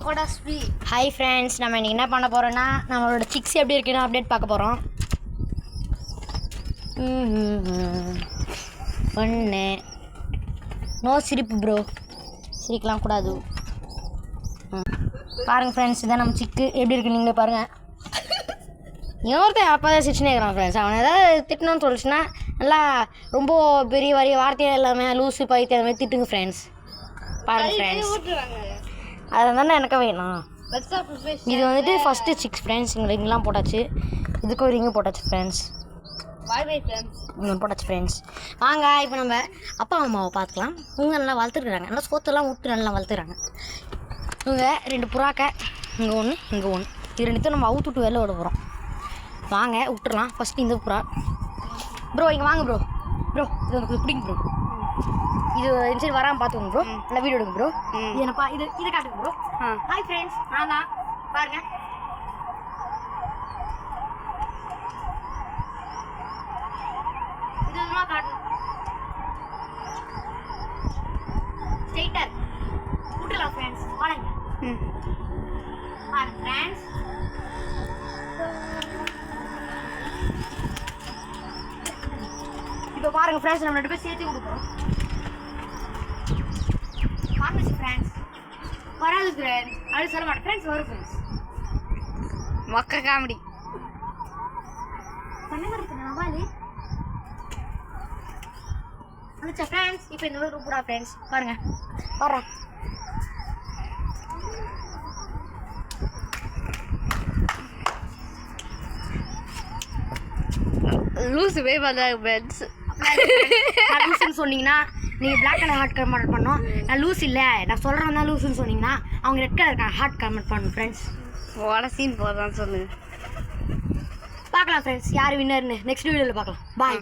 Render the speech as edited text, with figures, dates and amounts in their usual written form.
Hi friends, நம்ம இன்றைக்கி என்ன பண்ண போகிறோன்னா நம்மளோட சிக்ஸ் எப்படி இருக்குன்னு அப்டேட் பார்க்க போகிறோம். ஒன்று நோ சிரிப்பு ப்ரோ, சிரிக்கலாம் கூடாது. பாருங்கள் ஃப்ரெண்ட்ஸ், இதான் நம்ம சிக்கு எப்படி இருக்குன்னு நீங்களே பாருங்கள். இன்னொருத்தன் அப்போ தான் சிரிச்சுனே இருக்கிறான் ஃப்ரெண்ட்ஸ். அவனை ஏதாவது திட்டணும்னு சொல்லிச்சுன்னா நல்லா ரொம்ப பெரிய வார்த்தையாக எல்லாமே லூஸு பைத்தியம் அந்த மாதிரி திட்டுங்க ஃப்ரெண்ட்ஸ். பாருங்கள் ஃப்ரெண்ட்ஸ், அதை தானே எனக்கு வேணும். இது வந்துட்டு ஃபஸ்ட்டு சிக்ஸ் ஃப்ரெண்ட்ஸ். இங்கே ரிங்லாம் போட்டாச்சு, இதுக்கு ஒரு ரிங்கு போட்டாச்சு ஃப்ரெண்ட்ஸ். போட்டாச்சு ஃப்ரெண்ட்ஸ். வாங்க இப்போ நம்ம அப்பா அம்மாவை பார்த்துக்கலாம். இவங்க நல்லா வளர்த்துருக்குறாங்க, நல்லா சோத்தெல்லாம் விட்டு நல்லா வளர்த்துறாங்க. இவங்க 2 புறாக்க, இங்கே ஒன்று இங்கே ஒன்று, இது 2த்தையும் நம்ம அவுத்துட்டு வெளில விட போகிறோம். வாங்க விட்டுறலாம். ஃபஸ்ட்டு இந்த புறா ப்ரோ, இங்கே வாங்க ப்ரோ. ப்ரோ இது உங்களுக்கு பிடிக்கும் ப்ரோ, இது இந்த சைடு வராமல் பார்த்துக்கோங்க ப்ரோ. நல்லா வீடியோ எடுங்க ப்ரோ. இது என்னப்பா, இதை காட்டுங்க ப்ரோ. ஹாய் ஃப்ரெண்ட்ஸ், நான் தான் பாருங்க. இது விதமாக காட்டணும். ஸ்ட்ரெயிட்டர் விட்டுலாம் ஃப்ரெண்ட்ஸ். பாருங்க பாருங்க ஃப்ரெண்ட்ஸ். இப்போ பாருங்க ஃப்ரெண்ட்ஸ், நம்ம 2 பேர் சேர்த்து கொடுக்குறோம். பாருங்க ஃப்ரெண்ட்ஸ், வராது ஃப்ரெண்ட்ஸ், அது சொல்ல மாட்டேன் ஃப்ரெண்ட்ஸ், வரும் ஃப்ரெண்ட்ஸ். மொக்க காமெடி பண்ண இருக்கு நவாலி வந்துச்சா ஃப்ரெண்ட்ஸ். இப்போ இந்த மாதிரி ரூபா ஃப்ரெண்ட்ஸ் பாருங்க, வர்றேன். லூஸு போய் பார்த்தாங்க ஃப்ரெண்ட்ஸ். லூசுன்னு சொன்னீங்கன்னா நீங்கள் பிளாக் கலர் ஹார்ட் கமெண்ட் பண்ணோம். நான் லூஸ் இல்லை, நான் சொல்கிறேன் தான் லூஸுன்னு சொன்னீங்கன்னா அவங்க ரெட் கலர் ஹார்ட் கமெண்ட் பண்ணணும் ஃப்ரெண்ட்ஸ். ஓட சீன் போதான்னு சொல்லுங்கள். பார்க்கலாம் ஃப்ரெண்ட்ஸ், யார் வின்னர்னு நெக்ஸ்ட் வீடியோவில் பார்க்கலாம். பாய்.